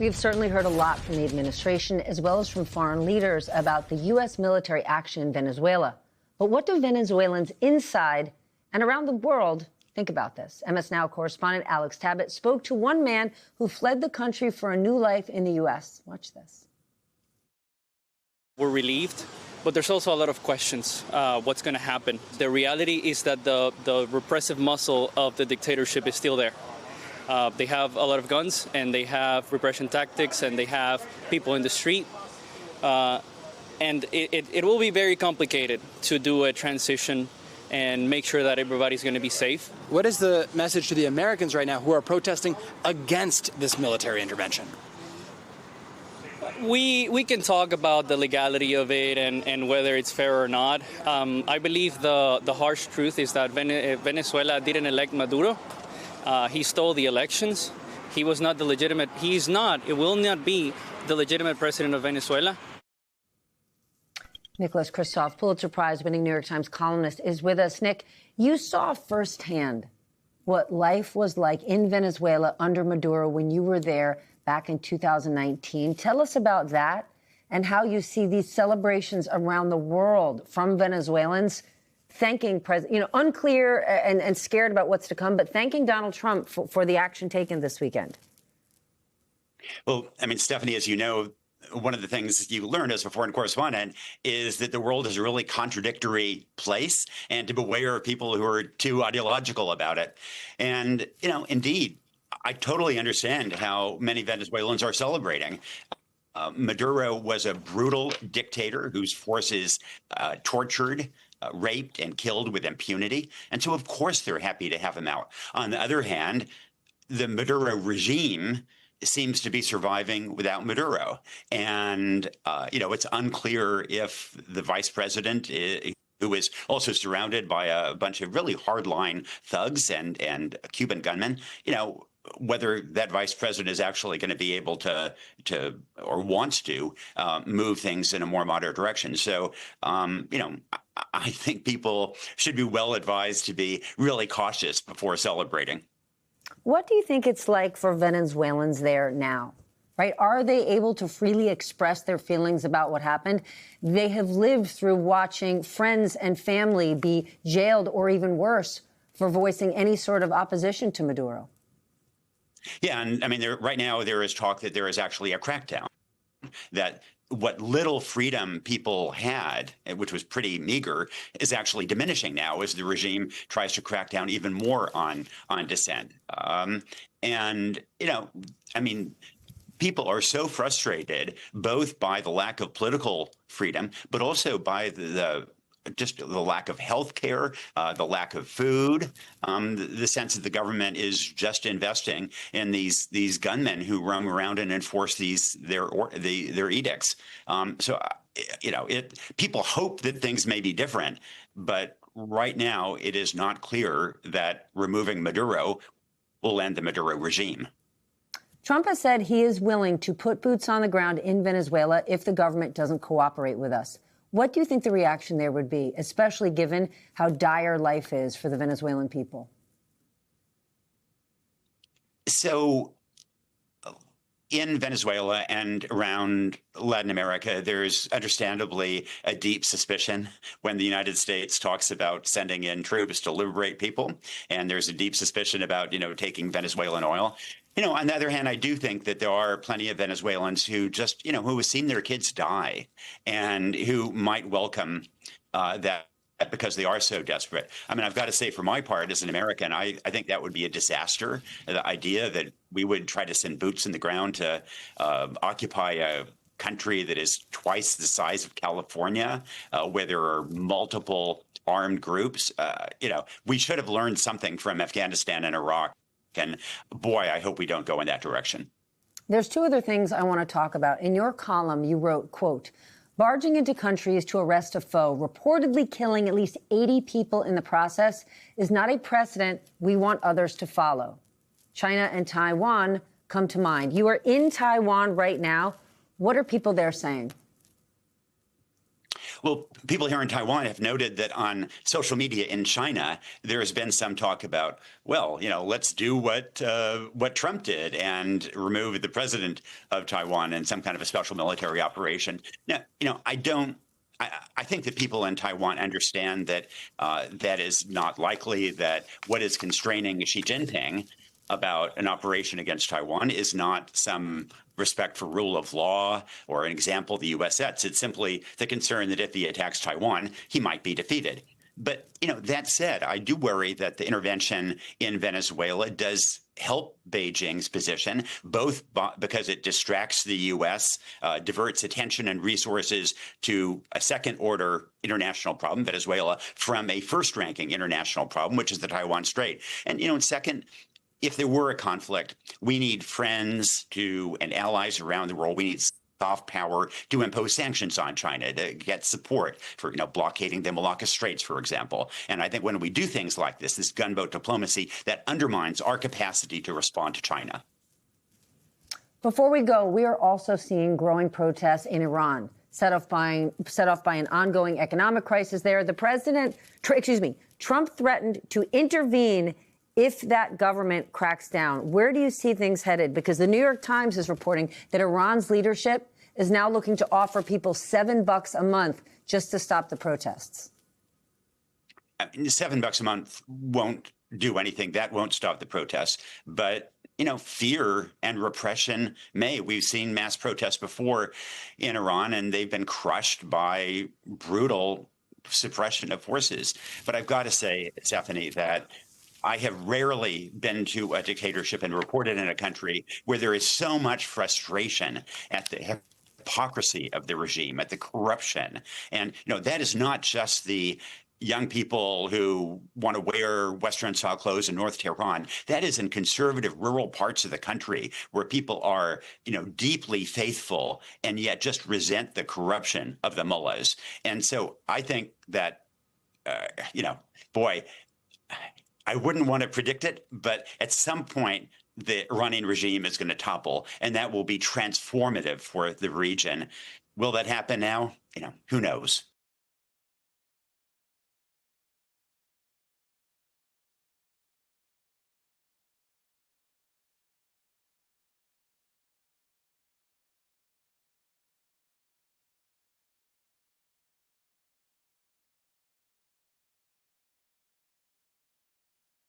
We've certainly heard a lot from the administration as well as from foreign leaders about the U.S. military action in Venezuela. But what do Venezuelans inside and around the world think about this? MS Now correspondent Alex Tabbitt spoke to one man who fled the country for a new life in the U.S. Watch this. We're relieved, but there's also a lot of questions. What's going to happen? The reality is that the repressive muscle of the dictatorship is still there. They have a lot of guns, and they have repression tactics, and they have people in the street. And it will be very complicated to do a transition and make sure that everybody's going to be safe. What is the message to the Americans right now who are protesting against this military intervention? We can talk about the legality of it and whether it's fair or not. I believe the harsh truth is that Venezuela didn't elect Maduro. He stole the elections. He was not the legitimate. He's not. It will not be the legitimate president of Venezuela. Nicholas Kristof, Pulitzer Prize-winning New York Times columnist, is with us. Nick, you saw firsthand what life was like in Venezuela under Maduro when you were there back in 2019. Tell us about that and how you see these celebrations around the world from Venezuelans thanking President, unclear and scared about what's to come, but thanking Donald Trump for the action taken this weekend. Well, I mean, Stephanie, as you know, one of the things you learn as a foreign correspondent is that the world is a really contradictory place, and to beware of people who are too ideological about it. And, indeed, I totally understand how many Venezuelans are celebrating. Maduro was a brutal dictator whose forces tortured, raped, and killed with impunity. And so, of course, they're happy to have him out. On the other hand, the Maduro regime seems to be surviving without Maduro. And, it's unclear if the vice president, who is also surrounded by a bunch of really hardline thugs and Cuban gunmen, whether that vice president is actually going to be able to or wants to move things in a more moderate direction. So, I think people should be well advised to be really cautious before celebrating. What do you think it's like for Venezuelans there now? Right? Are they able to freely express their feelings about what happened? They have lived through watching friends and family be jailed or even worse for voicing any sort of opposition to Maduro. Yeah, and I mean, right now there is talk that there is actually a crackdown, that what little freedom people had, which was pretty meager, is actually diminishing now as the regime tries to crack down even more on dissent. People are so frustrated both by the lack of political freedom, but also by the lack of health care, the lack of food, the sense that the government is just investing in these gunmen who roam around and enforce their edicts. People hope that things may be different, but right now it is not clear that removing Maduro will end the Maduro regime. Trump has said he is willing to put boots on the ground in Venezuela if the government doesn't cooperate with us. What do you think the reaction there would be, especially given how dire life is for the Venezuelan people? So in Venezuela and around Latin America, there's understandably a deep suspicion when the United States talks about sending in troops to liberate people. And there's a deep suspicion about, taking Venezuelan oil. On the other hand, I do think that there are plenty of Venezuelans who just, who have seen their kids die and who might welcome that because they are so desperate. I mean, I've got to say, for my part, as an American, I think that would be a disaster. The idea that we would try to send boots in the ground to occupy a country that is twice the size of California, where there are multiple armed groups. We should have learned something from Afghanistan and Iraq. And boy, I hope we don't go in that direction. There's two other things I want to talk about. In your column, you wrote, quote, barging into countries to arrest a foe, reportedly killing at least 80 people in the process, is not a precedent we want others to follow. China and Taiwan come to mind. You are in Taiwan right now. What are people there saying? Well, people here in Taiwan have noted that on social media in China, there has been some talk about, well, let's do what Trump did and remove the president of Taiwan in some kind of a special military operation. Now, I don't. I think that people in Taiwan understand that that is not likely, that what is constraining Xi Jinping about an operation against Taiwan is not some respect for rule of law or an example the U.S. sets. It's simply the concern that if he attacks Taiwan, he might be defeated. But, that said, I do worry that the intervention in Venezuela does help Beijing's position, both because it distracts the U.S., diverts attention and resources to a second-order international problem, Venezuela, from a first-ranking international problem, which is the Taiwan Strait. And, second, if there were a conflict, we need friends and allies around the world. We need soft power to impose sanctions on China, to get support for, blockading the Malacca Straits, for example. And I think when we do things like this gunboat diplomacy, that undermines our capacity to respond to China. Before we go, we are also seeing growing protests in Iran, set off by an ongoing economic crisis there. Trump threatened to intervene if that government cracks down. Where do you see things headed? Because the New York Times is reporting that Iran's leadership is now looking to offer people $7 a month just to stop the protests. $7 a month won't do anything. That won't stop the protests. But, fear and repression may. We've seen mass protests before in Iran, and they've been crushed by brutal suppression of forces. But I've got to say, Stephanie, that I have rarely been to a dictatorship and reported in a country where there is so much frustration at the hypocrisy of the regime, at the corruption. And, that is not just the young people who want to wear Western-style clothes in North Tehran. That is in conservative rural parts of the country where people are, deeply faithful and yet just resent the corruption of the mullahs. And so I think that, I wouldn't want to predict it, but at some point, the Iranian regime is going to topple, and that will be transformative for the region. Will that happen now? Who knows?